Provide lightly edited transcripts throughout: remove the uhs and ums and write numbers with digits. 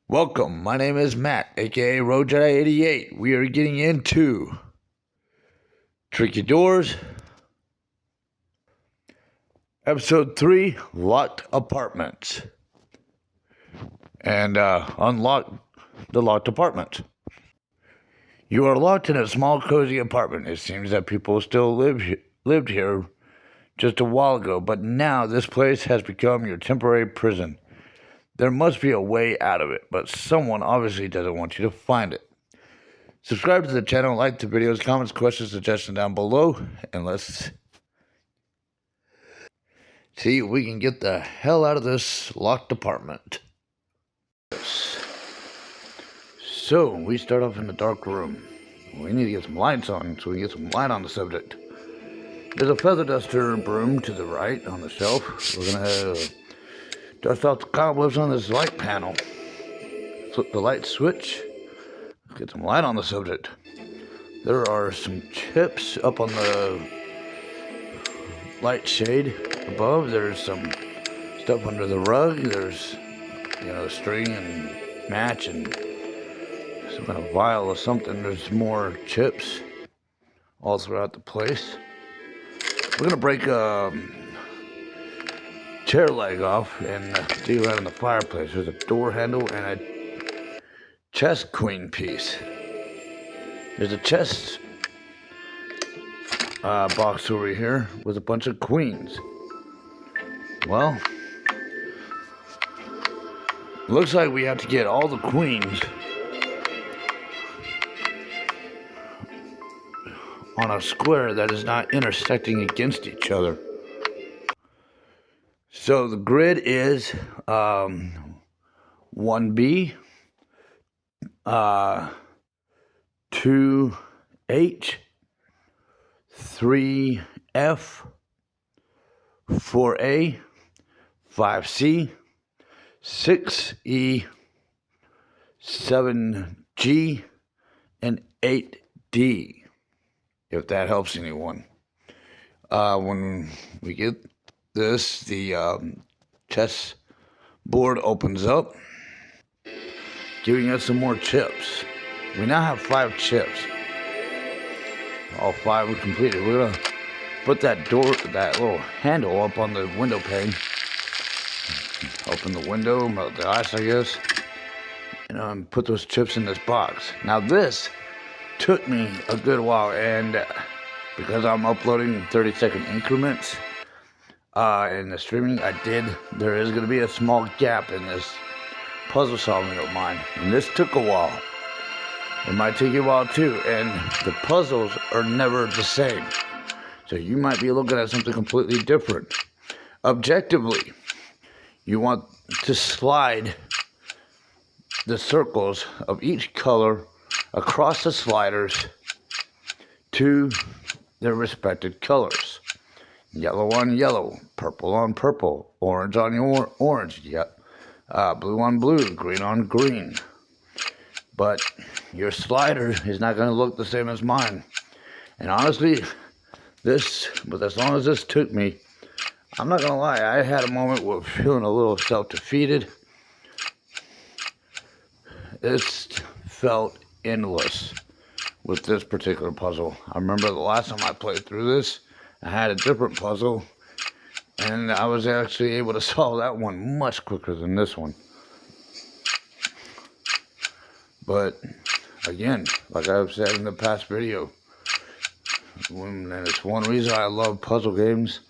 Welcome, my name is Matt, aka Road Jedi 88. We are getting into Tricky Doors, Episode 3, Locked Apartments. And unlock the locked apartment. You are locked in a small, cozy apartment. It seems that people still lived here just a while ago, but now this place has become your temporary prison. There must be a way out of it, but someone obviously doesn't want you to find it. Subscribe to the channel, like the videos, comments, questions, suggestions down below, and let's see if we can get the hell out of this locked apartment. So, we start off in the dark room. We need to get some lights on so we can get some light on the subject. There's a feather duster broom to the right on the shelf. We're gonna dust off the cobwebs on this light panel. Flip the light switch. Get some light on the subject. There are some chips up on the light shade above. There's some stuff under the rug. There's, string and match and some kind of vial or something. There's more chips all throughout the place. We're gonna break a chair leg off and dig around in the fireplace. There's a door handle and a chest queen piece. There's a chest box over here with a bunch of queens. Well, looks like we have to get all the queens on a square that is not intersecting against each other. So the grid is 1B, 2H, 3F, 4A, 5C, 6E, 7G, and 8D, if that helps anyone. When we get this, the chess board opens up, giving us some more chips. We now have 5 chips. All 5 are completed. We're gonna put that little handle up on the window pane. Open the window, melt the ice, I guess, and put those chips in this box. Now this took me a good while, and because I'm uploading 30-second increments in the streaming, there is going to be a small gap in this puzzle solving of mine, and this took a while. It might take you a while too, and the puzzles are never the same, so you might be looking at something completely different. Objectively, you want to slide the circles of each color across the sliders to their respected colors. Yellow on yellow, purple on purple, orange on orange, blue on blue, green on green. But your slider is not going to look the same as mine. And honestly, but as long as this took me, I'm not going to lie, I had a moment where feeling a little self-defeated. This felt endless with this particular puzzle. I remember the last time I played through this, I had a different puzzle, and I was actually able to solve that one much quicker than this one. But again, like I've said in the past video, and it's one reason I love puzzle games.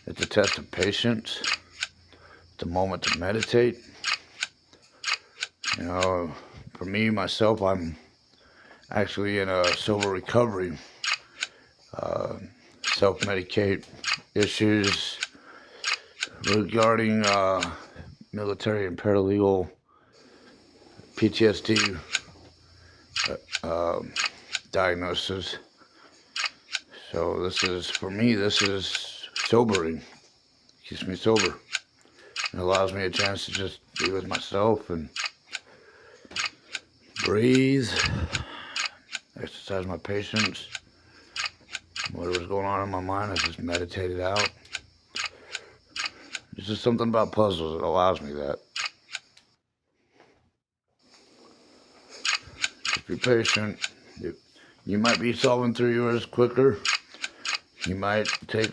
It's a test of patience. It's a moment to meditate. For me, myself, I'm actually in a sober recovery. Self-medicate issues regarding military and paralegal PTSD diagnosis. So for me, this is sobering. Keeps me sober. It allows me a chance to just be with myself and breathe, exercise my patience. Whatever's going on in my mind, I just meditate it out. There's just something about puzzles that allows me that. Just be patient. You might be solving through yours quicker. You might take,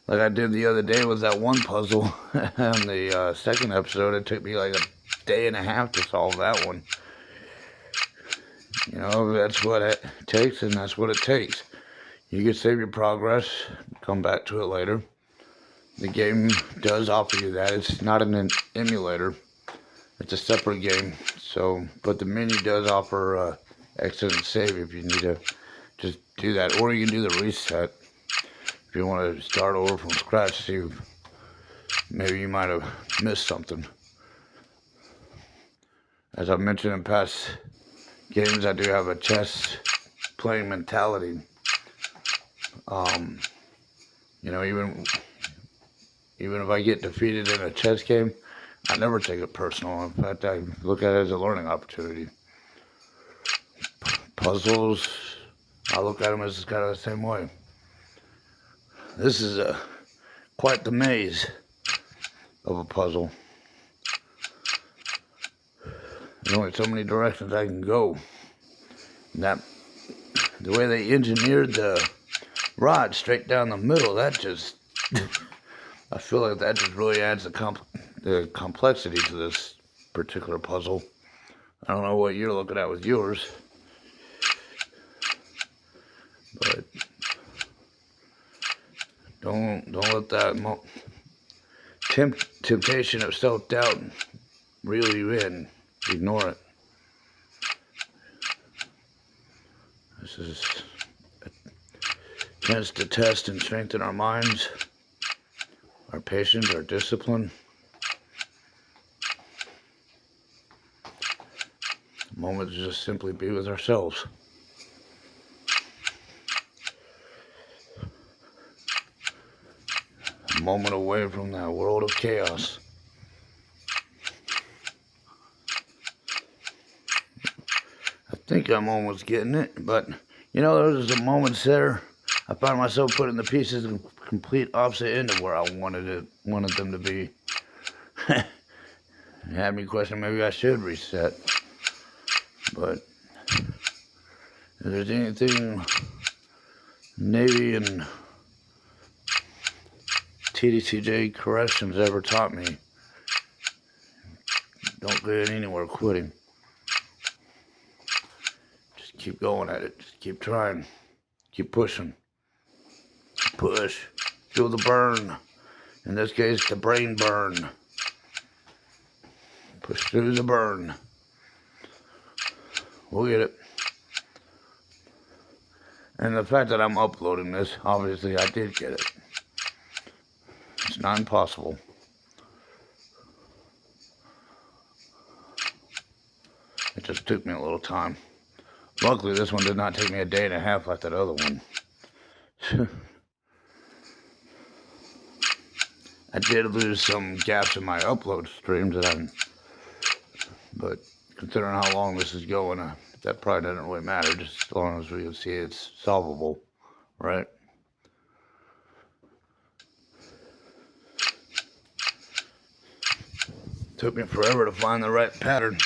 like I did the other day with that one puzzle on the second episode. It took me like a day and a half to solve that one. You know, that's what it takes, and that's what it takes. You can save your progress, come back to it later. The game does offer you that. It's not an emulator. It's a separate game. So, but the menu does offer exit and save if you need to just do that. Or you can do the reset if you want to start over from scratch. See, maybe you might have missed something. As I've mentioned in past games, I do have a chess playing mentality. You know, even if I get defeated in a chess game, I never take it personal. In fact, I look at it as a learning opportunity. Puzzles, I look at them as kind of the same way. This is quite the maze of a puzzle. There's only so many directions I can go. The way they engineered the rod straight down the middle, that just, I feel like that just really adds the complexity to this particular puzzle. I don't know what you're looking at with yours, but don't let that temptation of self-doubt reel you in. Ignore it. This is a chance to test and strengthen our minds, our patience, our discipline. A moment to just simply be with ourselves. A moment away from that world of chaos. I think I'm almost getting it, but you know, there's some moments there I found myself putting the pieces in complete opposite end of where I wanted them to be. It had me question maybe I should reset. But if there's anything Navy and TDCJ corrections ever taught me, don't get anywhere quitting. Just keep going at it. Just keep trying. Keep pushing. Push. Feel the burn. In this case, the brain burn. Push through the burn. We'll get it. And the fact that I'm uploading this, obviously I did get it. It's not impossible. It just took me a little time. Luckily, this one did not take me a day and a half like that other one. I did lose some gaps in my upload streams but considering how long this is going, that probably doesn't really matter, just as long as we can see it's solvable, right? Took me forever to find the right pattern.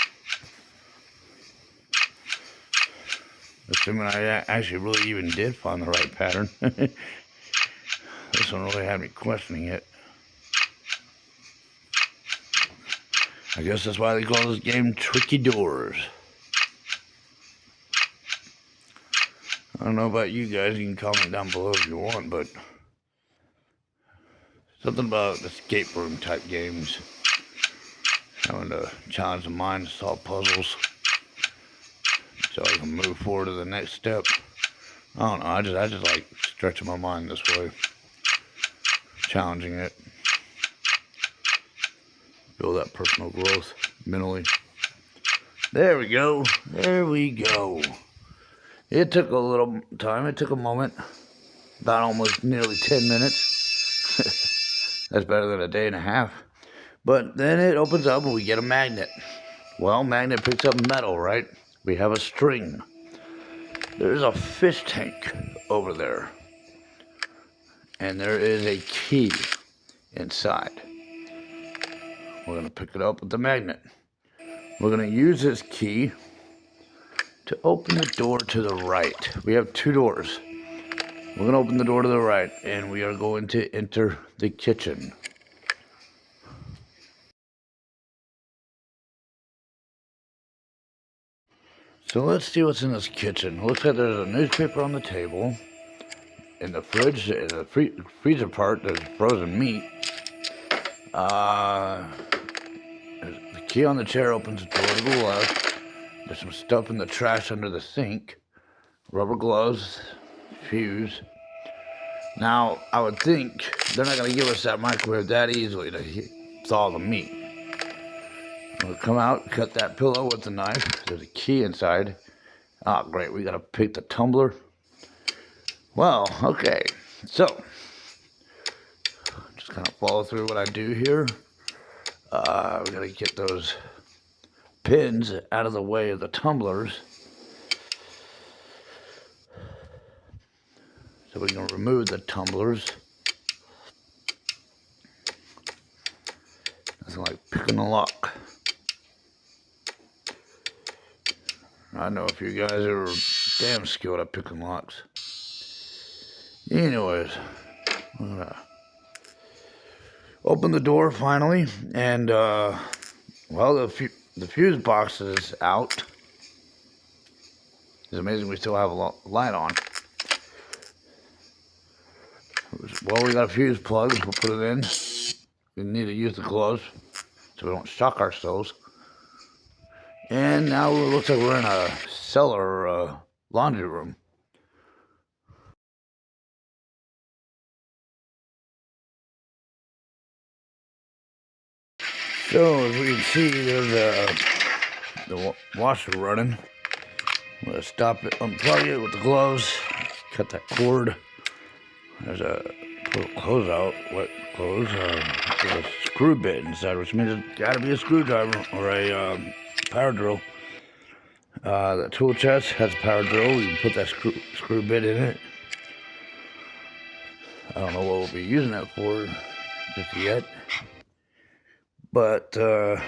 Assuming I actually really even did find the right pattern. This one really had me questioning it. I guess that's why they call this game Tricky Doors. I don't know about you guys, you can comment down below if you want, but something about escape room type games, having to challenge the mind to solve puzzles so I can move forward to the next step. I don't know, I just like stretching my mind this way, challenging it, build that personal growth mentally. There we go. There we go. It took a little time. It took a moment. About almost nearly 10 minutes. That's better than a day and a half. But then it opens up and we get a magnet. Well, magnet picks up metal, right? We have a string. There's a fish tank over there. And there is a key inside. We're going to pick it up with the magnet. We're going to use this key to open the door to the right. We have two doors. We're going to open the door to the right, and we are going to enter the kitchen. So let's see what's in this kitchen. Looks like there's a newspaper on the table. In the fridge, in the freezer part, there's frozen meat. The key on the chair opens the door to the left. There's some stuff in the trash under the sink. Rubber gloves, fuse. Now, I would think they're not going to give us that microwave that easily to thaw the meat. We'll come out, cut that pillow with the knife. There's a key inside. Ah, great, we got to pick the tumbler. Well, okay, so just kind of follow through what I do here. We got to get those pins out of the way of the tumblers, so we can remove the tumblers. Nothing like picking the lock. I know a few guys that are damn skilled at picking locks. Anyways, I'm gonna open the door finally, and well, the fuse box is out. It's amazing we still have a light on. Well, we got a fuse plug. We'll put it in. We need to use the gloves so we don't shock ourselves. And now it looks like we're in a cellar or laundry room. So as we can see, there's the washer running. I'm gonna stop it, unplug it with the gloves, cut that cord. There's pull clothes out, wet clothes. There's a screw bit inside, which means it's gotta be a screwdriver or a power drill. The tool chest has a power drill. You can put that screw bit in it. I don't know what we'll be using that for just yet. But there's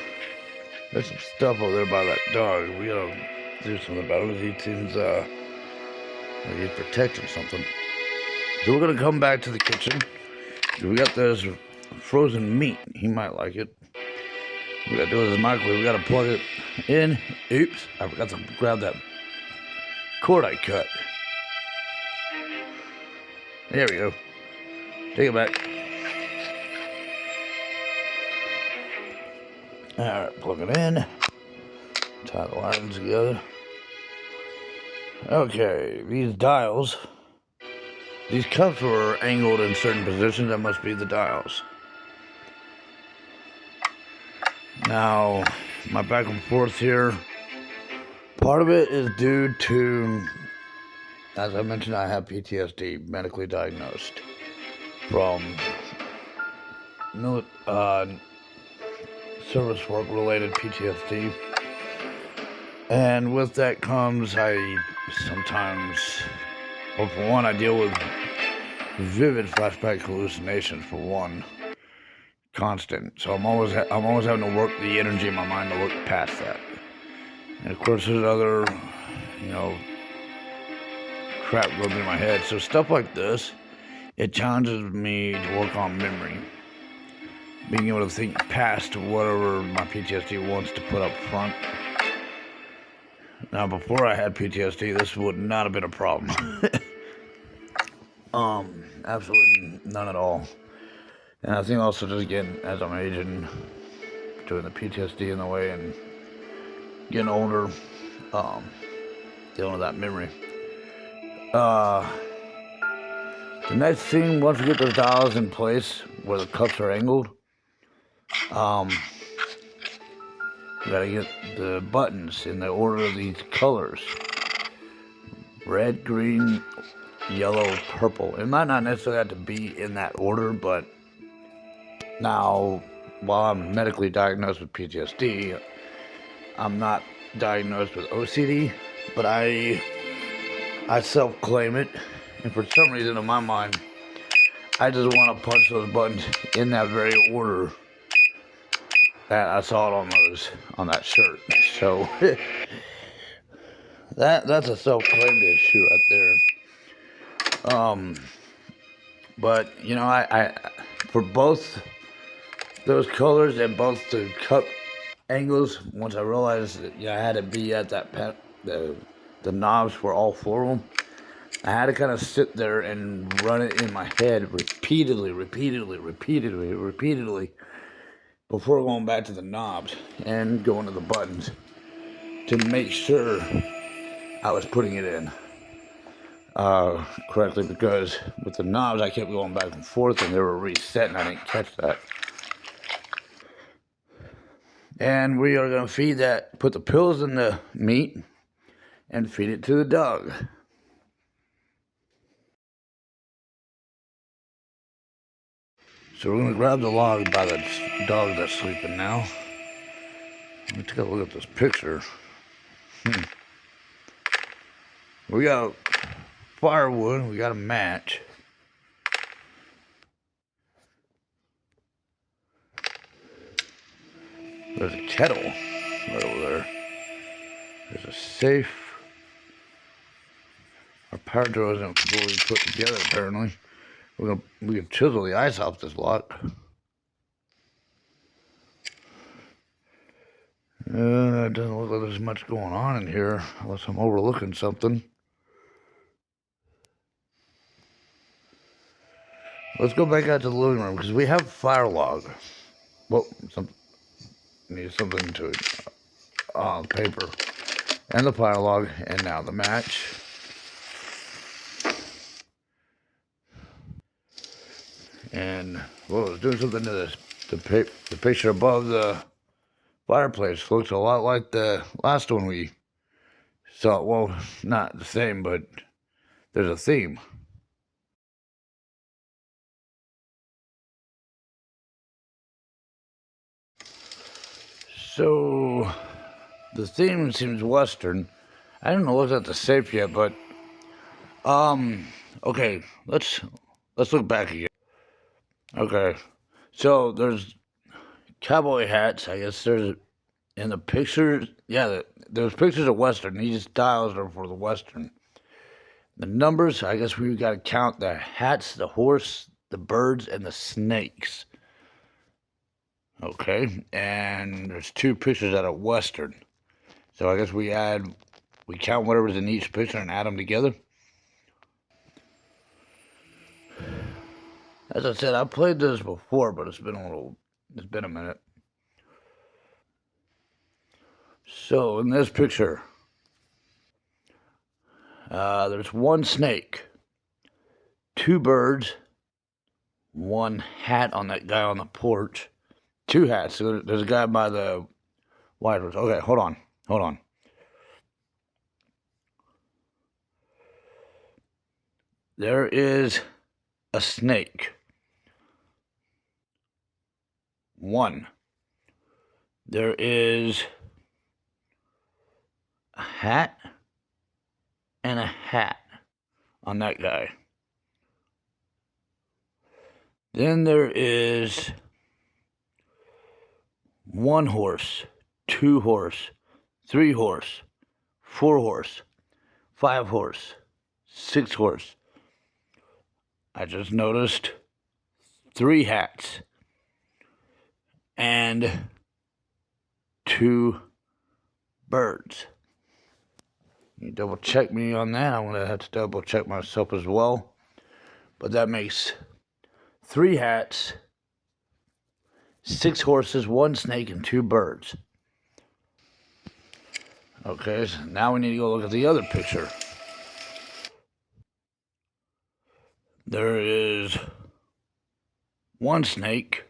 some stuff over there by that dog. We gotta do something about it. He seems like he's protecting something. So we're gonna come back to the kitchen. We got this frozen meat. He might like it. We gotta do it in the microwave. We gotta plug it in. Oops, I forgot to grab that cord I cut. There we go. Take it back. Alright, plug it in. Tie the lines together. Okay, these dials. These cups were angled in certain positions. That must be the dials. Now, my back and forth here. Part of it is due to, as I mentioned, I have PTSD, medically diagnosed from service work related PTSD, and with that comes I sometimes, well, for one, I deal with vivid flashback hallucinations, for one, constant. So I'm always having to work the energy in my mind to look past that. And of course there's other, crap going through my head. So stuff like this, it challenges me to work on memory. Being able to think past whatever my PTSD wants to put up front. Now, before I had PTSD, this would not have been a problem. Absolutely none at all. And I think also just again, as I'm aging, doing the PTSD in the way and getting older, dealing with that memory. The next thing, once we get those dials in place where the cups are angled, we gotta get the buttons in the order of these colors. Red, green, yellow, purple. It might not necessarily have to be in that order, but now, while I'm medically diagnosed with PTSD, I'm not diagnosed with OCD, but I self-claim it, and for some reason in my mind, I just want to punch those buttons in that very order that I saw it on that shirt. So that's a self-claimed issue right there. But you know, I for both those colors and both the cup angles, once I realized that I had to be at that the knobs for all four of them, I had to kind of sit there and run it in my head repeatedly before going back to the knobs and going to the buttons to make sure I was putting it in correctly, because with the knobs I kept going back and forth and they were reset and I didn't catch that. And we are going to feed that, put the pills in the meat and feed it to the dog. So we're going to grab the log by the dog that's sleeping now. Let me take a look at this picture. We got firewood, we got a match. There's a kettle right over there. There's a safe. Our power drill isn't fully put together apparently. We can chisel the ice off this lock. It doesn't look like there's much going on in here, unless I'm overlooking something. Let's go back out to the living room, because we have fire log. Well, need something to paper. And the fire log, and now the match. And, well, I was doing something to this. The picture above the fireplace looks a lot like the last one we saw. Well, not the same, but there's a theme. So the theme seems Western. I haven't looked at the safe yet, but okay, let's look back again. Okay, so there's cowboy hats. I guess there's in the pictures. Yeah, there's pictures of Western. These dials are for the Western. The numbers, I guess we got to count the hats, the horse, the birds, and the snakes. Okay, and there's two pictures out of Western. So I guess we count whatever's in each picture and add them together. As I said, I played this before, but it's been a minute. So in this picture, there's one snake, two birds, one hat on that guy on the porch, two hats. So there's a guy by the White Horse. Okay, hold on. There is a snake. One. There is a hat and a hat on that guy. Then there is one horse, two horse, three horse, four horse, five horse, six horse. I just noticed three hats and two birds. You double check me on that. I'm going to have to double check myself as well. But that makes three hats, six horses, one snake, and two birds. Okay, so now we need to go look at the other picture. There is one snake,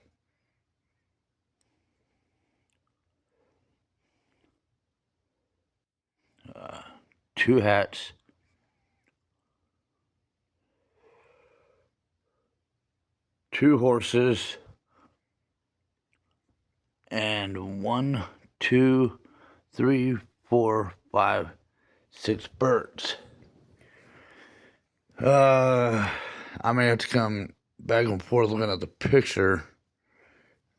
two hats, two horses, and 1, 2, 3, 4, 5, 6 birds. I may have to come back and forth looking at the picture.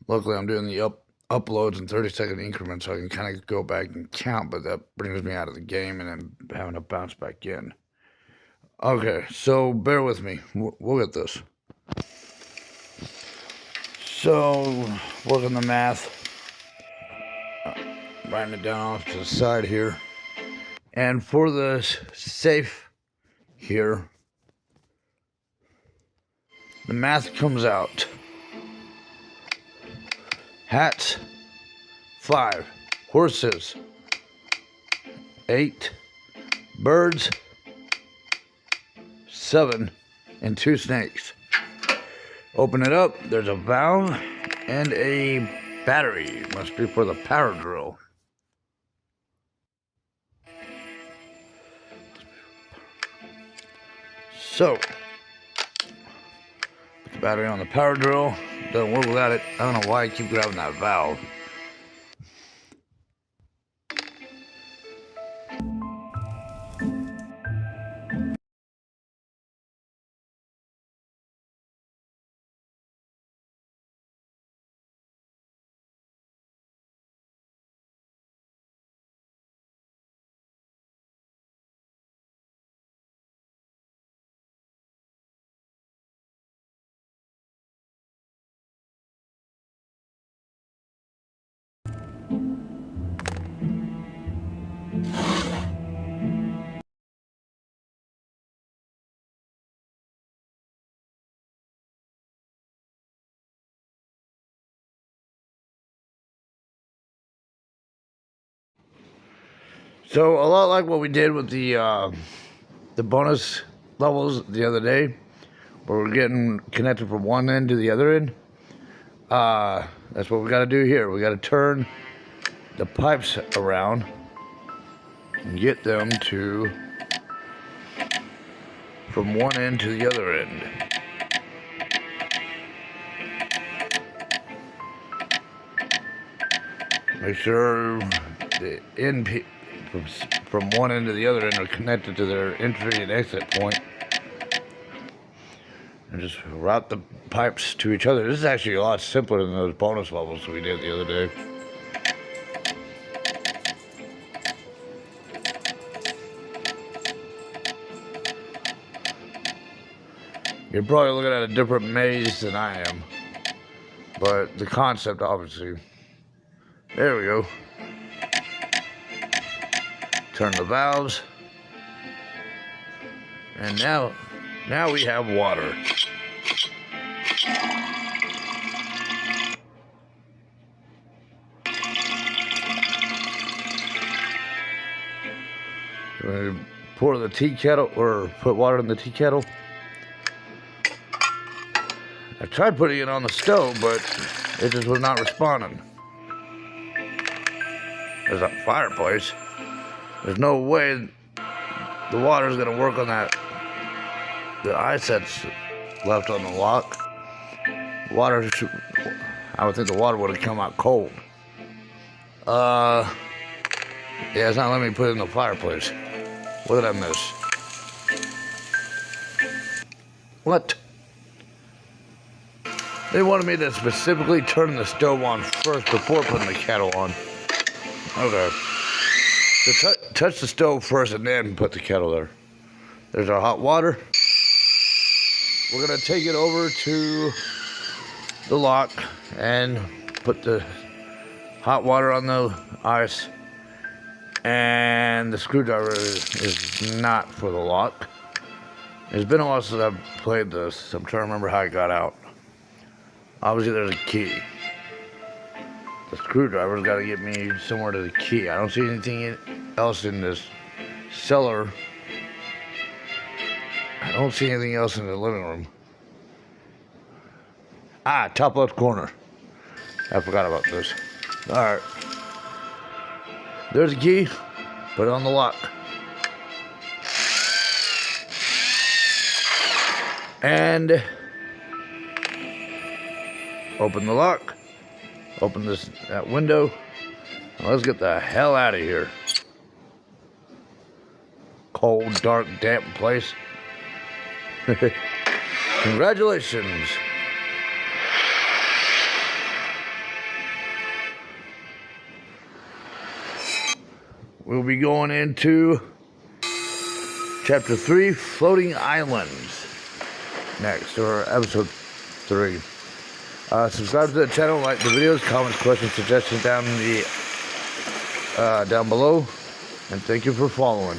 Luckily, I'm doing the uploads in 30-second increments so I can kind of go back and count, but that brings me out of the game and then having to bounce back in. Okay, so bear with me. We'll get this. So, working the math, writing it down off to the side here. And for the safe here, the math comes out. Hats, 5. Horses, 8. Birds, 7. And 2 snakes. Open it up, there's a valve and a battery. Must be for the power drill. So, put the battery on the power drill. Doesn't work without it. I don't know why I keep grabbing that valve. So a lot like what we did with the bonus levels the other day, where we're getting connected from one end to the other end. That's what we got to do here. We got to turn the pipes around and get them to from one end to the other end. Make sure the end from one end to the other end are connected to their entry and exit point. And just route the pipes to each other. This is actually a lot simpler than those bonus levels we did the other day. You're probably looking at a different maze than I am. But the concept, obviously. There we go. Turn the valves. And now we have water. Pour the tea kettle, or put water in the tea kettle. I tried putting it on the stove, but it just was not responding. There's a fireplace. There's no way the water's gonna work on that. The ice that's left on the lock. Water, I would think the water would have come out cold. Yeah, it's not letting me put it in the fireplace. What did I miss? What? They wanted me to specifically turn the stove on first before putting the kettle on. Okay. So touch the stove first and then put the kettle there. There's our hot water. We're gonna take it over to the lock and put the hot water on the ice. And the screwdriver is not for the lock. It's been a while since I've played this, so I'm trying to remember how it got out. Obviously there's a key. The screwdriver's got to get me somewhere to the key. I don't see anything else in this cellar. I don't see anything else in the living room. Ah, top left corner. I forgot about this. Alright. There's a key. Put it on the lock. And open the lock. Open that window. Now let's get the hell out of here. Cold, dark, damp place. Congratulations. we'll be going into Chapter 3, Floating Islands, next, or Episode 3. Subscribe to the channel, like the videos, comments, questions, suggestions down below, and thank you for following.